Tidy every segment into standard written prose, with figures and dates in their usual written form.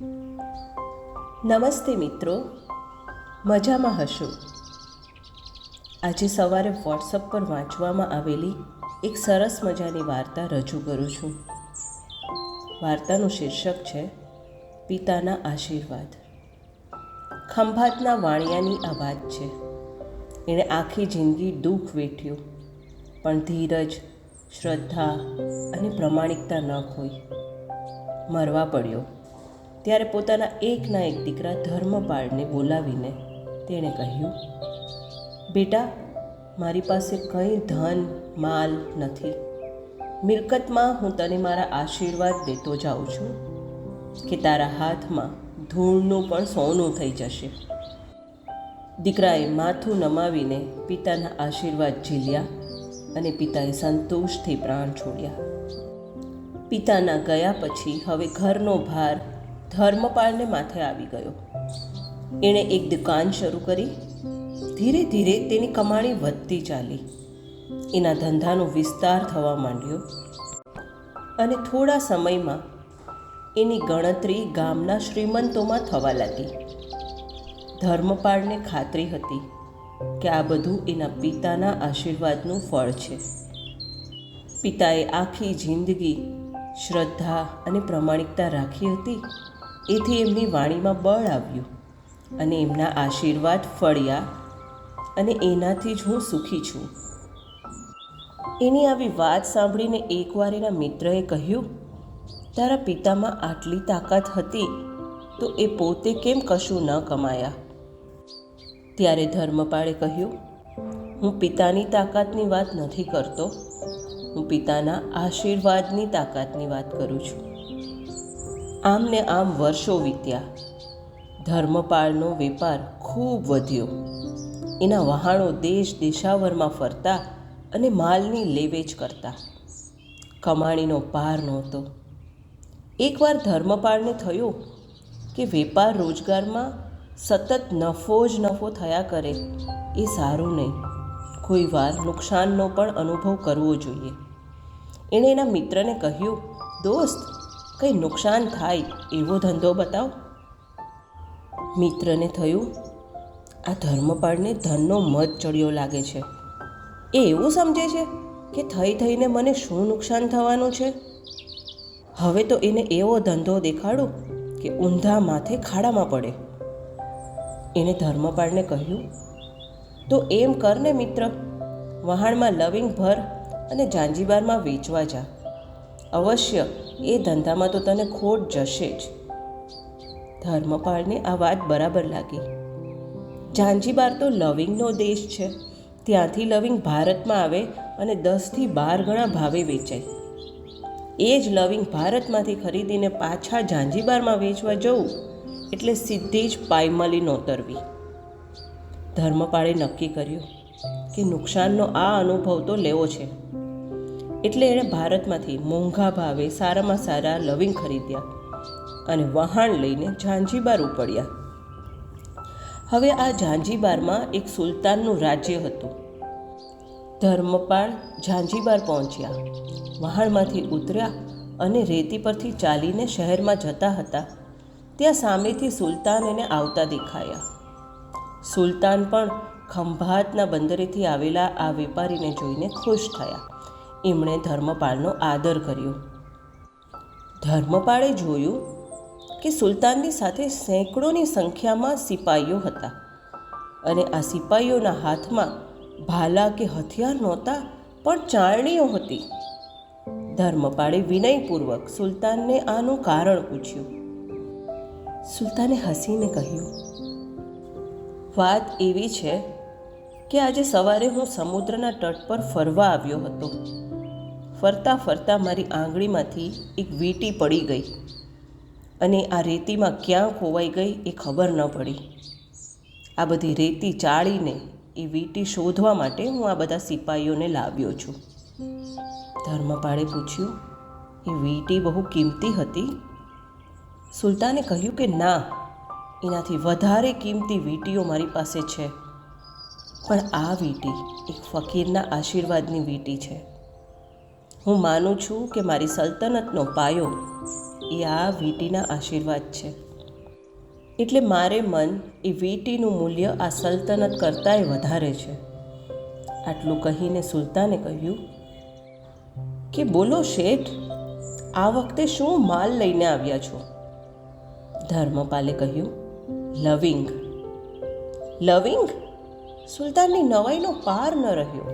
નમસ્તે મિત્રો, મજામાં હશો? આજે સવારે વોટ્સઅપ પર વાંચવામાં આવેલી એક સરસ મજાની વાર્તા રજૂ કરું છું. વાર્તાનું શીર્ષક છે પિતાના આશીર્વાદ. ખંભાતના વાણિયાની આ વાત છે. એણે આખી જિંદગી દુઃખ વેઠ્યું, પણ ધીરજ, શ્રદ્ધા અને પ્રમાણિકતા ન ખોઈ. મરવા પડ્યો ત્યારે પોતાના એકના એક દીકરા ધર્મપાળને બોલાવીને તેણે કહ્યું, બેટા, મારી પાસે કંઈ ધન માલ નથી. મિલકતમાં હું તને મારા આશીર્વાદ દેતો જાઉં છું કે તારા હાથમાં ધૂળનું પણ સોનું થઈ જશે. દીકરાએ માથું નમાવીને પિતાના આશીર્વાદ ઝીલ્યા અને પિતાએ સંતોષથી પ્રાણ છોડ્યા. પિતાના ગયા પછી હવે ઘરનો ભાર ધર્મપાળને માથે આવી ગયો. એણે એક દુકાન શરૂ કરી. ધીરે ધીરે તેની કમાણી વધતી ચાલી. એના ધંધાનો વિસ્તાર થવા માંડ્યો અને થોડા સમયમાં એની ગણતરી ગામના શ્રીમંતોમાં થવા લાગી. ધર્મપાળને ખાતરી હતી કે આ બધું એના પિતાના આશીર્વાદનું ફળ છે. પિતાએ આખી જિંદગી શ્રદ્ધા અને પ્રમાણિકતા રાખી હતી. એથી એમની વાણીમાં બળ આવ્યું અને એમના આશીર્વાદ ફળ્યા અને એનાથી જ હું સુખી છું. એની આવી વાત સાંભળીને એકવાર એના મિત્રએ કહ્યું, તારા પિતામાં આટલી તાકાત હતી તો એ પોતે કેમ કશું ન કમાયા? ત્યારે ધર્મપાળે કહ્યું, હું પિતાની તાકાતની વાત નથી કરતો, હું પિતાના આશીર્વાદની તાકાતની વાત કરું છું. આમ ને આમ વર્ષો વીત્યા. ધર્મપાળનો વેપાર ખૂબ વધ્યો. એના વહાણો દેશ દેશાવરમાં ફરતા અને માલની લેવેચ કરતા. કમાણીનો પાર નહોતો. એકવાર ધર્મપાળને થયું કે વેપાર રોજગારમાં સતત નફો જ નફો થયા કરે એ સારું નહીં. કોઈ વાર નુકસાનનો પણ અનુભવ કરવો જોઈએ. એણે એના મિત્રને કહ્યું, દોસ્ત, કંઈ નુકસાન થાય એવો ધંધો બતાવ. મિત્રને થયું, આ ધર્મપાળને ધનનો મદ ચડ્યો લાગે છે. એ એવું સમજે છે કે થઈને મને શું નુકસાન થવાનું છે. હવે તો એને એવો ધંધો દેખાડું કે ઊંધા માથે ખાડામાં પડે. એણે ધર્મપાળને કહ્યું, તો એમ કરને મિત્ર, વહાણમાં લવિંગ ભર અને જાંજીબારમાં વેચવા જા. અવશ્ય એ ધંધામાં તો તને ખોટ જશે જ. ધર્મપાળને આ વાત બરાબર લાગી. જાંજીબાર તો લવિંગનો દેશ છે. ત્યાંથી લવિંગ ભારતમાં આવે અને 10થી 12 ગણા ભાવે વેચાય. એ જ લવિંગ ભારતમાંથી ખરીદીને પાછા જાંજીબારમાં વેચવા જવું એટલે સીધી જ પાયમાલી નોતરવી. ધર્મપાળે નક્કી કર્યું કે નુકસાનનો આ અનુભવ તો લેવો છે. એટલે એણે ભારતમાંથી મોંઘા ભાવે સારામાં સારા લવિંગ ખરીદ્યા અને વહાણ લઈને ઝાંઝીબાર ઉપડ્યા. હવે આ ઝાંઝીબારમાં એક સુલતાનનું રાજ્ય હતું. ધર્મપાળ ઝાંઝીબાર પહોંચ્યા, વહાણમાંથી ઉતર્યા અને રેતી પરથી ચાલીને શહેરમાં જતા હતા ત્યાં સામેથી સુલતાન એને આવતા દેખાયા. સુલતાન પણ ખંભાતના બંદરેથી આવેલા આ વેપારીને જોઈને ખુશ થયા. એમણે ધર્મપાળનો આદર કર્યો. ધર્મપાળે જોયું કે સુલતાનની સાથે સેંકડોની સંખ્યામાં સિપાહીઓ હતા અને આ સિપાહીઓના હાથમાં ભાલા કે હથિયાર નહોતા, પણ ચાળણીઓ હતી. ધર્મપાળે વિનયપૂર્વક સુલતાનને આનું કારણ પૂછ્યું. સુલતાને હસીને કહ્યું, વાત એવી છે કે આજે સવારે હું સમુદ્રના તટ પર ફરવા આવ્યો હતો. ફરતા ફરતા મારી આંગળીમાંથી એક વીંટી પડી ગઈ અને આ રેતીમાં ક્યાં ખોવાઈ ગઈ એ ખબર ન પડી. આ બધી રેતી ચાળીને એ વીંટી શોધવા માટે હું આ બધા સિપાહીઓને લાવ્યો છું. ધર્મપાળે પૂછ્યું, એ વીંટી બહુ કિંમતી હતી? સુલતાને કહ્યું કે ના, એનાથી વધારે કિંમતી વીંટીઓ મારી પાસે છે, પણ આ વીંટી એક ફકીરના આશીર્વાદની વીંટી છે. હું માનું છું કે મારી સલ્તનતનો પાયો એ આ વીંટીના આશીર્વાદ છે. એટલે મારે મન એ વીંટીનું મૂલ્ય આ સલ્તનત કરતાંય વધારે છે. આટલું કહીને સુલતાને કહ્યું કે બોલો શેઠ, આ વખતે શું માલ લઈને આવ્યા છો? ધર્મપાલે કહ્યું, લવિંગ. લવિંગ? સુલતાનની નવાઈનો પાર ન રહ્યો.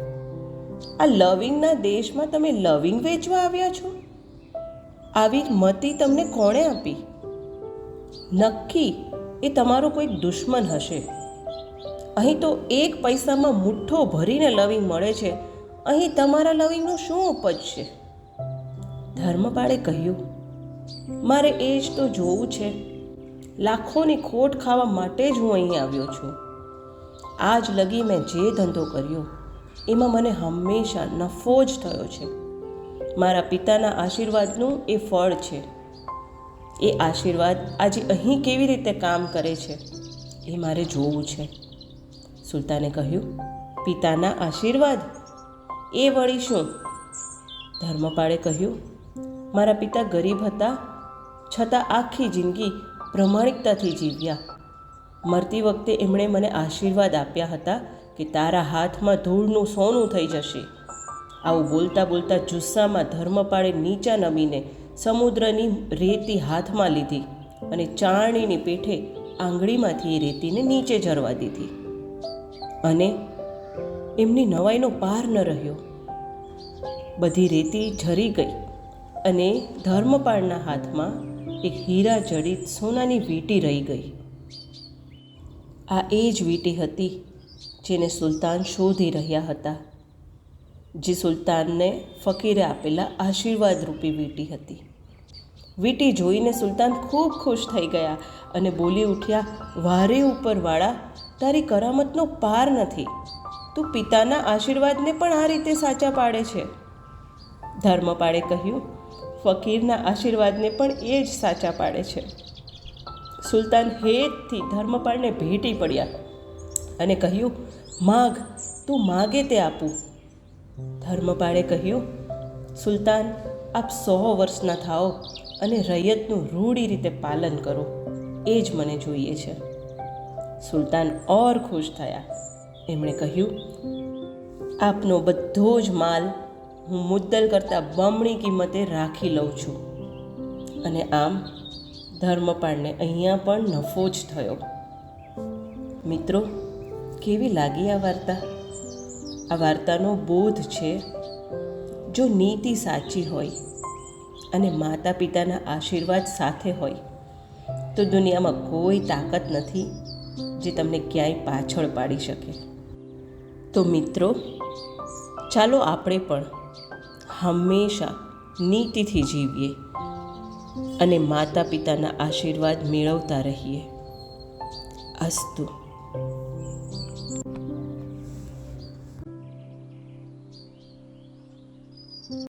આ લવિંગના દેશમાં તમે લવિંગ વેચવા આવ્યા છો? આવી મતી તમને કોણે આપી? નક્કી એ તમારો કોઈક દુશ્મન હશે. અહીં તો 1 પૈસામાં મુઠ્ઠો ભરીને લવિંગ મળે છે. અહીં તમારા લવિંગનું શું ઉપજશે? ધર્મપાળે કહ્યું, મારે એ જ તો જોવું છે. લાખોની ખોટ ખાવા માટે જ હું અહીં આવ્યો છું. આજ લગી મેં જે ધંધો કર્યો એમાં મને હંમેશા નફો જ થયો છે. મારા પિતાના આશીર્વાદનું એ ફળ છે. એ આશીર્વાદ આજે અહીં કેવી રીતે કામ કરે છે એ મારે જોવું છે. સુલતાને કહ્યું, પિતાના આશીર્વાદ? એ વળી શું? ધર્મપાળે કહ્યું, મારા પિતા ગરીબ હતા, છતાં આખી જિંદગી પ્રમાણિકતાથી જીવ્યા. મરતી વખતે એમણે મને આશીર્વાદ આપ્યા હતા કે તારા હાથમાં ધૂળનું સોનું થઈ જશે. આવું બોલતા બોલતા જુસ્સામાં ધર્મપાળે નીચા નમીને સમુદ્રની રેતી હાથમાં લીધી અને ચારણીની પેઠે આંગળીમાંથી એ રેતીને નીચે ઝરવા દીધી. અને એમની નવાઈનો પાર ન રહ્યો. બધી રેતી ઝરી ગઈ અને ધર્મપાળના હાથમાં એક હીરા જડિત સોનાની વીંટી રહી ગઈ. આ એ જ વીંટી હતી જેને સુલતાન શોધી રહ્યા હતા, જે સુલતાનને ફકીરે આપેલા આશીર્વાદરૂપી વીંટી હતી. વીંટી જોઈને સુલતાન ખૂબ ખુશ થઈ ગયા અને બોલી ઉઠ્યા, વારે ઉપરવાળા, તારી કરામતનો પાર નથી. તું પિતાના આશીર્વાદને પણ આ રીતે સાચા પાડે છે. ધર્મપાળે કહ્યું, ફકીરના આશીર્વાદને પણ એ જ સાચા પાડે છે. સુલતાન હેતથી ધર્મપાળને ભેટી પડ્યા અને કહ્યું, માગ, તું માગે તે આપું. ધર્મપાળે કહ્યું, સુલતાન, આપ 100 વર્ષના થાઓ અને રૈયતનું રૂઢી રીતે પાલન કરો, એ જ મને જોઈએ છે. સુલતાન ઓર ખુશ થયા. એમણે કહ્યું, આપનો બધો જ માલ હું મુદ્દલ કરતાં બમણી કિંમતે રાખી લઉં છું. અને આમ ધર્મપાળને અહીંયા પણ નફો જ થયો. મિત્રો, કેવી લાગી આ વાર્તા? આ વાર્તાનો બોધ છે, જો નીતિ સાચી હોય અને માતા પિતાના આશીર્વાદ સાથે હોય તો દુનિયામાં કોઈ તાકાત નથી જે તમને ક્યાંય પાછળ પાડી શકે. તો મિત્રો, ચાલો આપણે પણ હંમેશા નીતિથી જીવીએ અને માતા પિતાના આશીર્વાદ મેળવતા રહીએ. અસ્તુ.